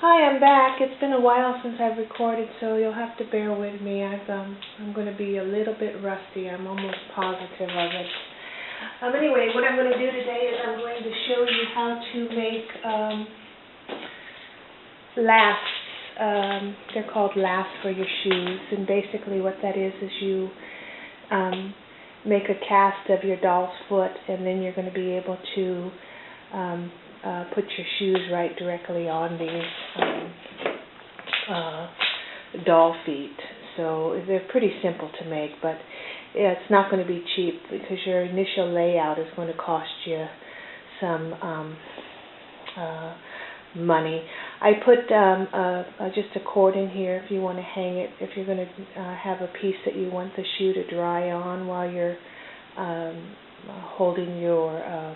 Hi, I'm back. It's been a while since I've recorded, so you'll have to bear with me. I'm going to be a little bit rusty. I'm almost positive of it. Anyway, what I'm going to do today is I'm going to show you how to make lasts. They're called lasts for your shoes, and basically what that is you make a cast of your doll's foot, and then you're going to be able to put your shoes right directly on these doll feet. So they're pretty simple to make, but it's not going to be cheap because your initial layout is going to cost you some money. I put just a cord in here if you want to hang it, if you're going to have a piece that you want the shoe to dry on while you're holding your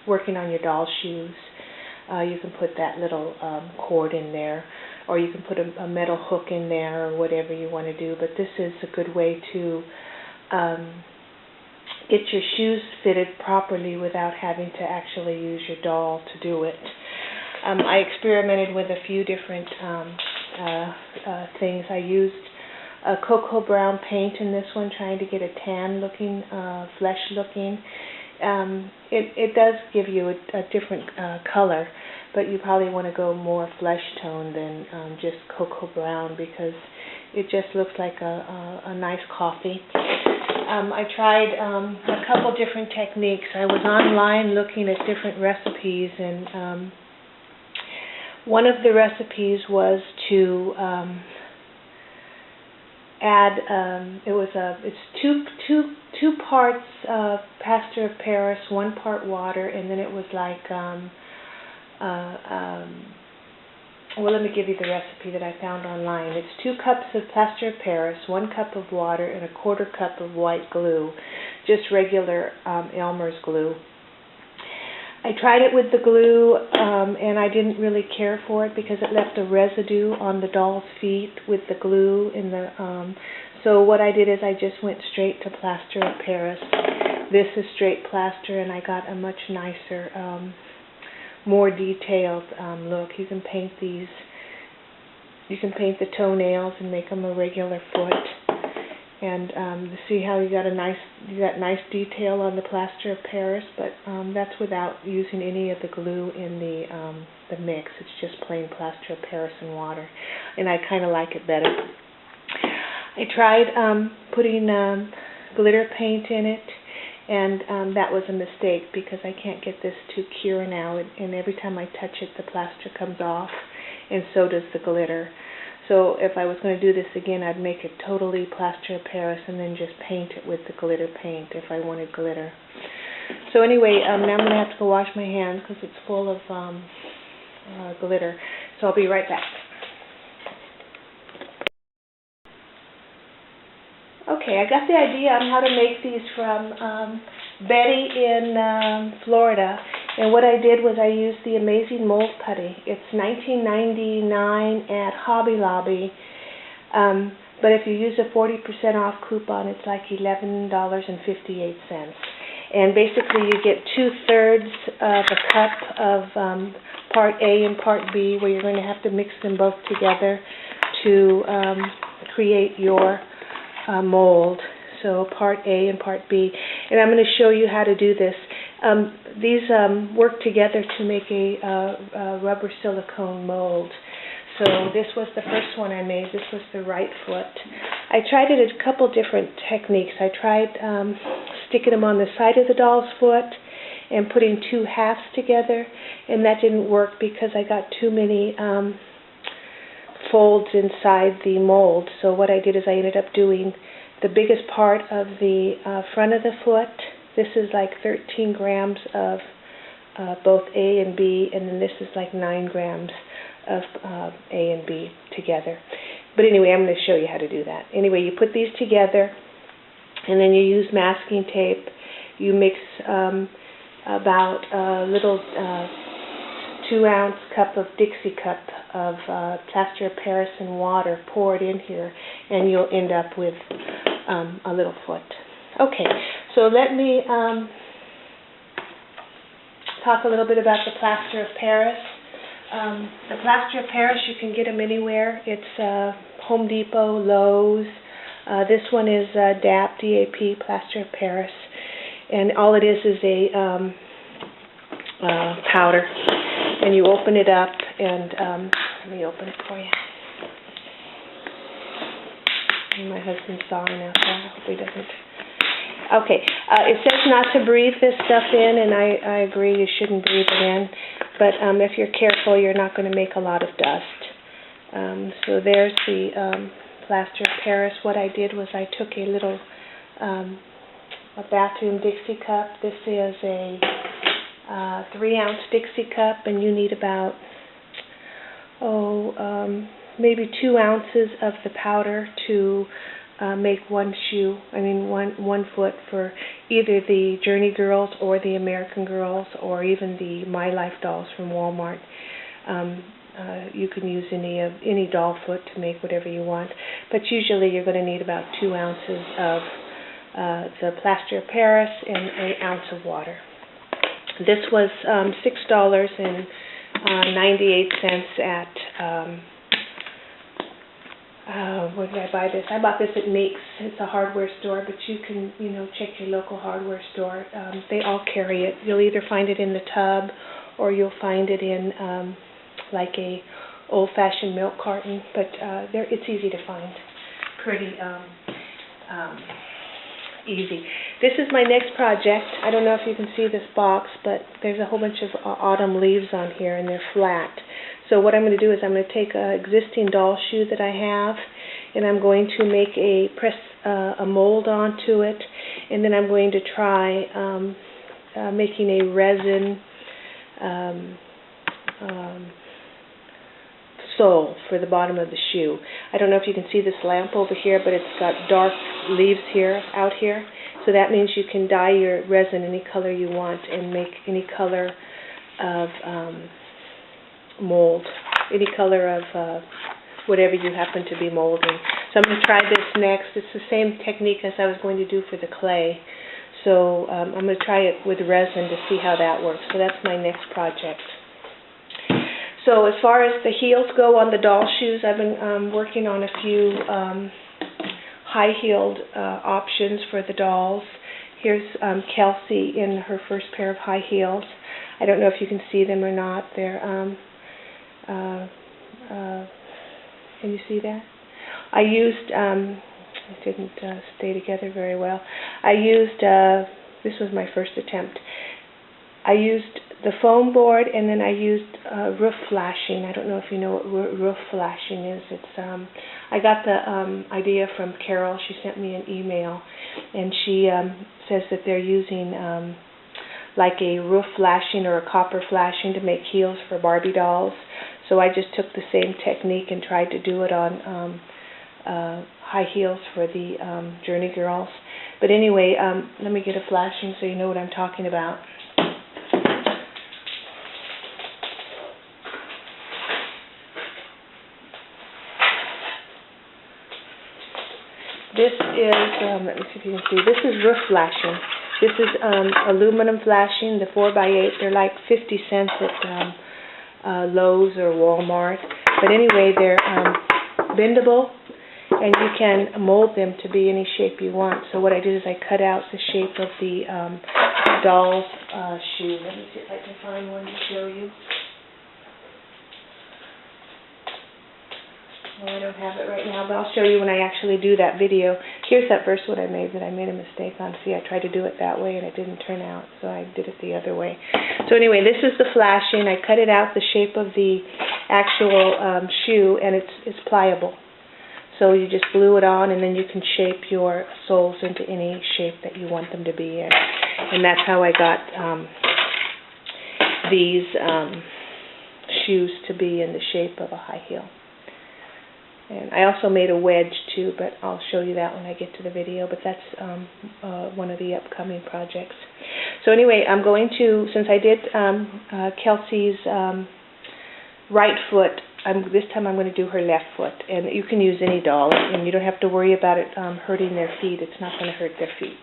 working on your doll shoes. You can put that little cord in there, or you can put a metal hook in there, or whatever you want to do. But this is a good way to get your shoes fitted properly without having to actually use your doll to do it. I experimented with a few different things. I used cocoa brown paint in this one, trying to get a tan looking, flesh looking. It does give you a different color, but you probably want to go more flesh tone than just cocoa brown, because it just looks like a nice coffee. I tried a couple different techniques. I was online looking at different recipes, and one of the recipes was to add, it's two parts Plaster of Paris, 1 part water, and then it was like, well, let me give you the recipe that I found online. It's 2 cups of Plaster of Paris, 1 cup of water, and a 1/4 cup of white glue, just regular Elmer's glue. I tried it with the glue, and I didn't really care for it because it left a residue on the doll's feet with the glue in the. So what I did is I just went straight to Plaster of Paris. This is straight plaster, and I got a much nicer, more detailed look. You can paint these. You can paint the toenails and make them a regular foot. And see how you got nice detail on the Plaster of Paris, but that's without using any of the glue in the mix. It's just plain Plaster of Paris and water, and I kind of like it better. I tried putting glitter paint in it, and that was a mistake because I can't get this to cure now, and every time I touch it, the plaster comes off, and so does the glitter. So if I was going to do this again, I'd make it totally Plaster of Paris and then just paint it with the glitter paint if I wanted glitter. So anyway, now I'm going to have to go wash my hands because it's full of glitter. So I'll be right back. Okay, I got the idea on how to make these from Betty in Florida. And what I did was I used the Amazing Mold Putty. It's $19.99 at Hobby Lobby. But if you use a 40% off coupon, it's like $11.58. And basically you get 2/3 of a cup of part A and part B, where you're going to have to mix them both together to create your mold. So part A and part B. And I'm going to show you how to do this. These work together to make a rubber silicone mold. So this was the first one I made. This was the right foot. I tried it a couple different techniques. I tried sticking them on the side of the doll's foot and putting 2 halves together, and that didn't work because I got too many folds inside the mold. So what I did is I ended up doing the biggest part of the front of the foot. This is like 13 grams of both A and B, and then this is like 9 grams of A and B together. But anyway, I'm going to show you how to do that. Anyway, you put these together, and then you use masking tape. You mix about a little 2-ounce cup of Dixie cup of Plaster of Paris and water. Pour it in here, and you'll end up with a little foot. Okay, so let me talk a little bit about the Plaster of Paris. The Plaster of Paris, you can get them anywhere. It's Home Depot, Lowe's. This one is DAP, D-A-P, Plaster of Paris. And all it is a powder. And you open it up, and let me open it for you. And my husband's sawing out there. I hope he doesn't. Okay, it says not to breathe this stuff in, and I agree you shouldn't breathe it in. But if you're careful, you're not going to make a lot of dust. So there's the Plaster of Paris. What I did was I took a little a bathroom Dixie cup. This is a 3-ounce Dixie cup, and you need about maybe 2 ounces of the powder to make one shoe. I mean one foot for either the Journey Girls or the American Girls or even the My Life dolls from Walmart. You can use any doll foot to make whatever you want, but usually you're going to need about 2 ounces of the Plaster of Paris and 1 ounce of water. This was $6.98 at where did I buy this? I bought this at Meeks. It's a hardware store, but you can, check your local hardware store. They all carry it. You'll either find it in the tub, or you'll find it in like a old-fashioned milk carton. But it's easy to find. Pretty easy. This is my next project. I don't know if you can see this box, but there's a whole bunch of autumn leaves on here, and they're flat. So what I'm going to do is I'm going to take an existing doll shoe that I have, and I'm going to make press a mold onto it, and then I'm going to try making a resin sole for the bottom of the shoe. I don't know if you can see this lamp over here, but it's got dark leaves out here. So that means you can dye your resin any color you want and make any color of mold, any color of whatever you happen to be molding. So I'm going to try this next. It's the same technique as I was going to do for the clay. So I'm going to try it with resin to see how that works. So that's my next project. So as far as the heels go on the doll shoes, I've been working on a few high-heeled options for the dolls. Here's Kelsey in her first pair of high heels. I don't know if you can see them or not. They're can you see that? I used it didn't stay together very well. I used this was my first attempt. I used the foam board, and then I used roof flashing. I don't know if you know what roof flashing is. It's I got the idea from Carol. She sent me an email, and she says that they're using like a roof flashing or a copper flashing to make heels for Barbie dolls. So I just took the same technique and tried to do it on high heels for the Journey Girls. But anyway, let me get a flashing so you know what I'm talking about. This is, let me see if you can see, this is roof flashing. This is aluminum flashing, the 4x8. They're like 50 cents at Lowe's or Walmart. But anyway, they're bendable, and you can mold them to be any shape you want. So what I did is I cut out the shape of the doll's shoe. Let me see if I can find one to show you. Well, I don't have it right now, but I'll show you when I actually do that video. Here's that first one I made that I made a mistake on. See, I tried to do it that way and it didn't turn out, so I did it the other way. So anyway, this is the flashing. I cut it out the shape of the actual shoe, and it's pliable. So you just glue it on, and then you can shape your soles into any shape that you want them to be in. And that's how I got these shoes to be in the shape of a high heel. And I also made a wedge too, but I'll show you that when I get to the video. But that's one of the upcoming projects. So anyway, I'm going to, since I did Kelsey's right foot, this time I'm going to do her left foot. And you can use any doll, and you don't have to worry about it hurting their feet. It's not going to hurt their feet.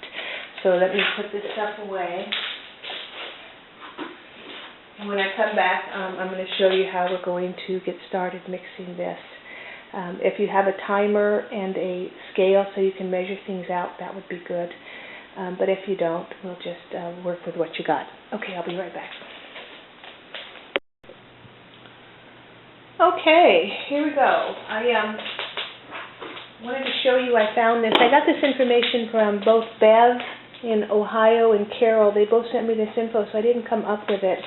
So let me put this stuff away. And when I come back, I'm going to show you how we're going to get started mixing this. If you have a timer and a scale so you can measure things out, that would be good. But if you don't, we'll just work with what you got. Okay, I'll be right back. Okay, here we go. I wanted to show you I found this. I got this information from both Bev in Ohio and Carol. They both sent me this info, so I didn't come up with it.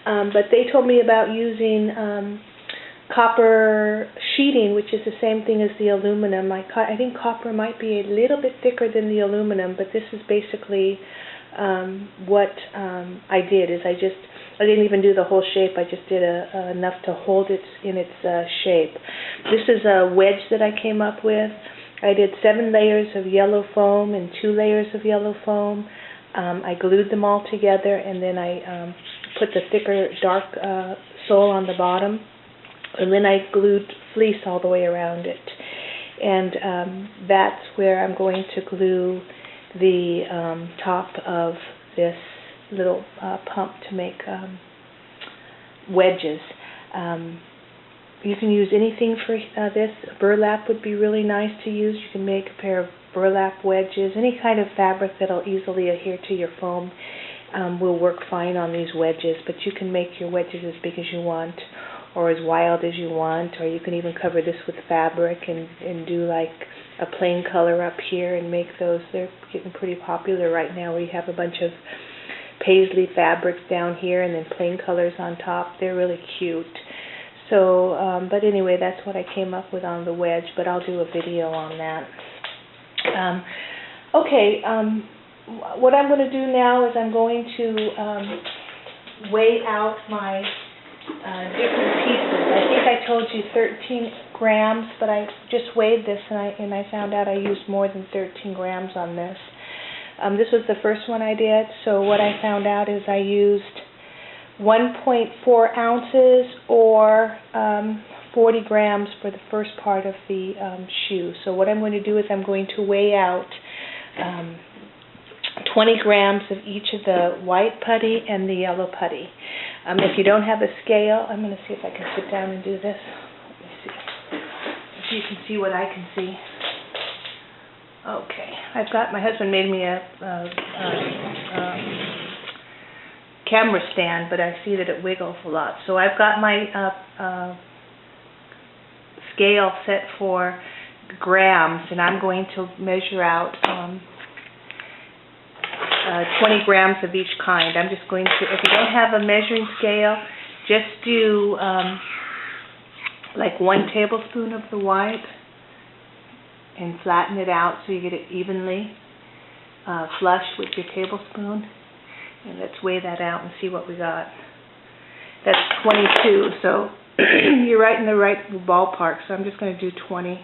But they told me about using copper sheeting, which is the same thing as the aluminum. I think copper might be a little bit thicker than the aluminum, but this is basically what I did. I didn't even do the whole shape. I just did enough to hold it in its shape. This is a wedge that I came up with. I did 7 layers of yellow foam and 2 layers of yellow foam. I glued them all together, and then I put the thicker dark sole on the bottom, and then I glued fleece all the way around it. And that's where I'm going to glue the top of this little pump to make wedges. You can use anything for this. Burlap would be really nice to use. You can make a pair of burlap wedges. Any kind of fabric that'll easily adhere to your foam will work fine on these wedges, but you can make your wedges as big as you want or as wild as you want, or you can even cover this with fabric and do like a plain color up here and make those. They're getting pretty popular right now. We have a bunch of paisley fabrics down here and then plain colors on top. They're really cute. So, but anyway, that's what I came up with on the wedge, but I'll do a video on that. What I'm going to do now is I'm going to weigh out my different pieces. I think I told you 13 grams, but I just weighed this and I found out I used more than 13 grams on this. This was the first one I did, so what I found out is I used 1.4 ounces or 40 grams for the first part of the shoe. So what I'm going to do is I'm going to weigh out 20 grams of each of the white putty and the yellow putty. If you don't have a scale, I'm going to see if I can sit down and do this. Let me see. So you can see what I can see. Okay, my husband made me a camera stand, but I see that it wiggles a lot. So I've got my scale set for grams, and I'm going to measure out 20 grams of each kind. I'm just going to, if you don't have a measuring scale, just do like 1 tablespoon of the white and flatten it out so you get it evenly flush with your tablespoon. And let's weigh that out and see what we got. That's 22, so you're right in the right ballpark, so I'm just going to do 20.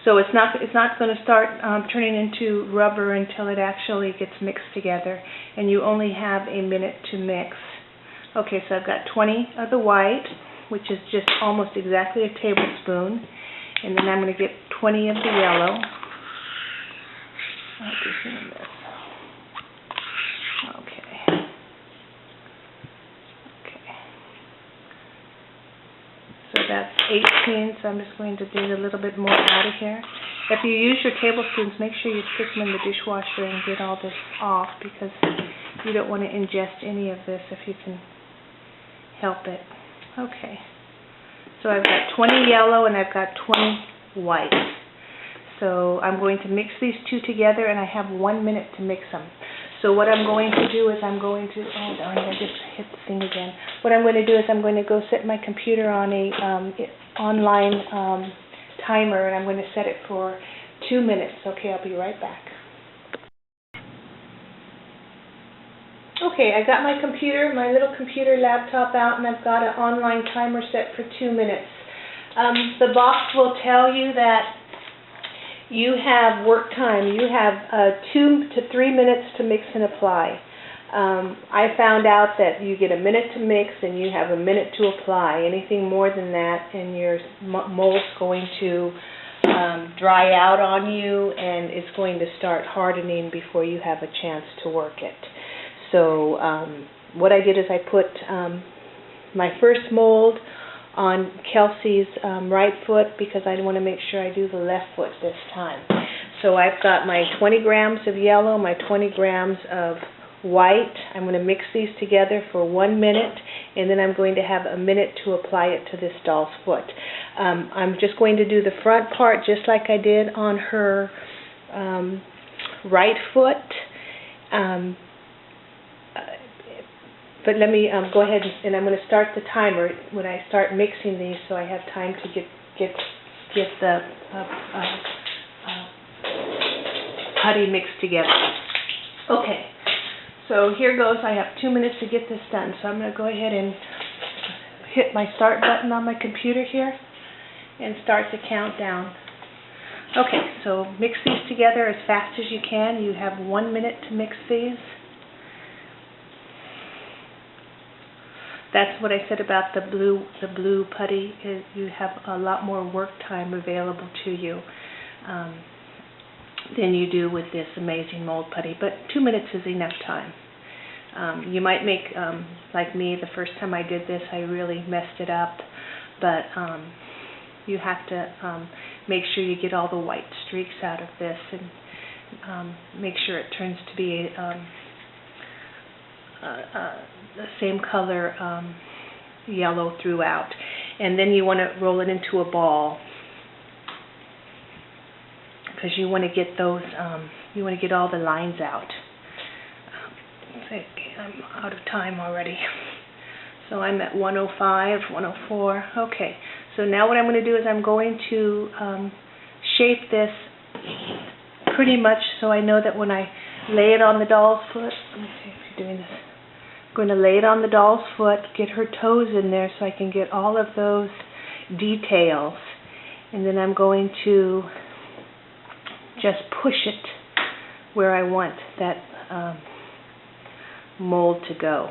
So it's not going to start turning into rubber until it actually gets mixed together, and you only have a minute to mix. Okay, so I've got 20 of the white, which is just almost exactly a tablespoon, and then I'm going to get 20 of the yellow. I'll be seeing this. Okay. So that's 18, so I'm just going to dig a little bit more out of here. If you use your tablespoons, make sure you stick them in the dishwasher and get all this off, because you don't want to ingest any of this if you can help it. Okay. So I've got 20 yellow and I've got 20 white. So I'm going to mix these two together, and I have 1 minute to mix them. So what I'm going to do is I'm going to, oh darn, I just hit the thing again. What I'm going to do is I'm going to go set my computer on a online timer, and I'm going to set it for 2 minutes. Okay, I'll be right back. Okay, I got my computer, my little computer laptop out, and I've got an online timer set for 2 minutes. The box will tell you that you have work time. You have 2 to 3 minutes to mix and apply. I found out that you get a minute to mix and you have a minute to apply. Anything more than that and your mold's going to dry out on you, and it's going to start hardening before you have a chance to work it. So what I did is I put my first mold on Kelsey's right foot because I want to make sure I do the left foot this time. So I've got my 20 grams of yellow, my 20 grams of white. I'm going to mix these together for 1 minute, and then I'm going to have a minute to apply it to this doll's foot. I'm just going to do the front part just like I did on her right foot. But let me go ahead and I'm going to start the timer when I start mixing these, so I have time to get the putty mixed together. Okay, so here goes. I have 2 minutes to get this done, so I'm going to go ahead and hit my start button on my computer here and start the countdown. Okay, so mix these together as fast as you can. You have 1 minute to mix these. That's what I said about the blue putty. Is you have a lot more work time available to you than you do with this amazing mold putty. But 2 minutes is enough time. You might make, like me, the first time I did this, I really messed it up. But you have to make sure you get all the white streaks out of this and make sure it turns to be the same color yellow throughout, and then you want to roll it into a ball because you want to get those you want to get all the lines out. I'm out of time already, so I'm at 105, 104. Okay, so now what I'm going to do is I'm going to shape this pretty much so I know that when I lay it on the doll's foot, let me see if you're doing this. I'm going to lay it on the doll's foot, get her toes in there so I can get all of those details, and then I'm going to just push it where I want that mold to go.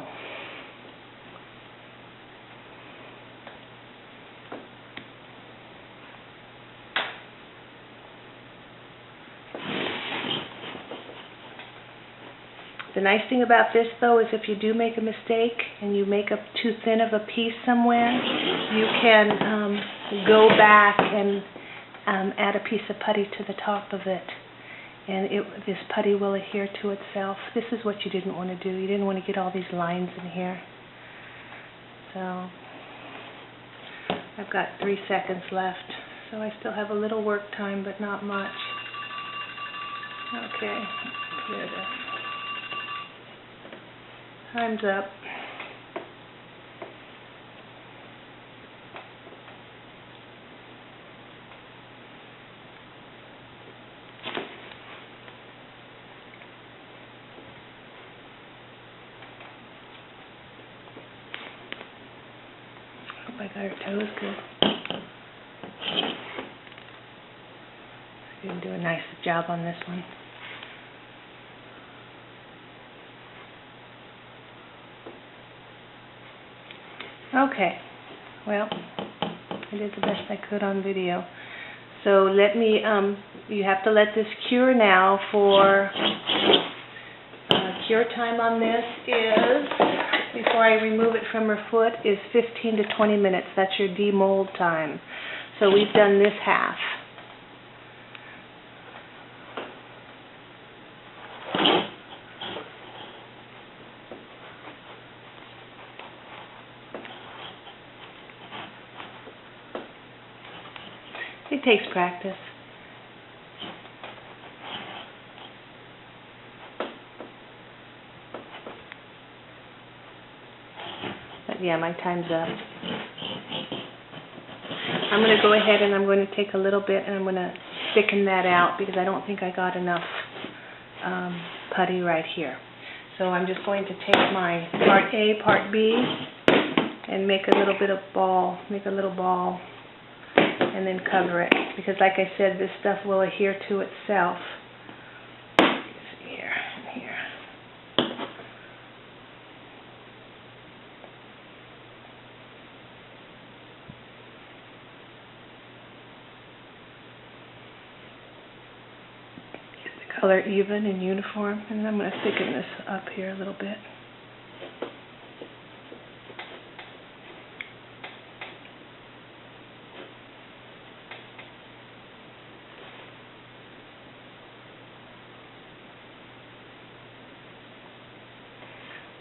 The nice thing about this, though, is if you do make a mistake and you make up too thin of a piece somewhere, you can go back and add a piece of putty to the top of it, and this putty will adhere to itself. This is what you didn't want to do. You didn't want to get all these lines in here. So I've got 3 seconds left, so I still have a little work time, but not much. Okay, there it is. Time's up. Hope I got her toes good. She's going to do a nice job on this one. Okay, well, I did the best I could on video. So let me, you have to let this cure now for, cure time on this is, before I remove it from her foot, is 15 to 20 minutes. That's your demold time. So we've done this half. It takes practice. But yeah, my time's up. I'm going to go ahead and I'm going to take a little bit and I'm going to thicken that out because I don't think I got enough putty right here. So I'm just going to take my part A, part B, and make a little bit of ball, make a little ball, and then cover it, because like I said, this stuff will adhere to itself. Here and here. Get the color even and uniform, and then I'm going to thicken this up here a little bit.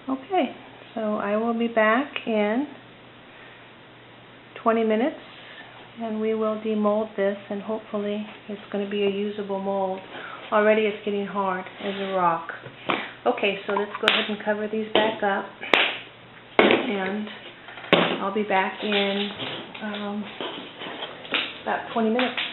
Okay, so I will be back in 20 minutes and we will demold this, and hopefully it's going to be a usable mold. Already it's getting hard as a rock. Okay, so let's go ahead and cover these back up, and I'll be back in about 20 minutes.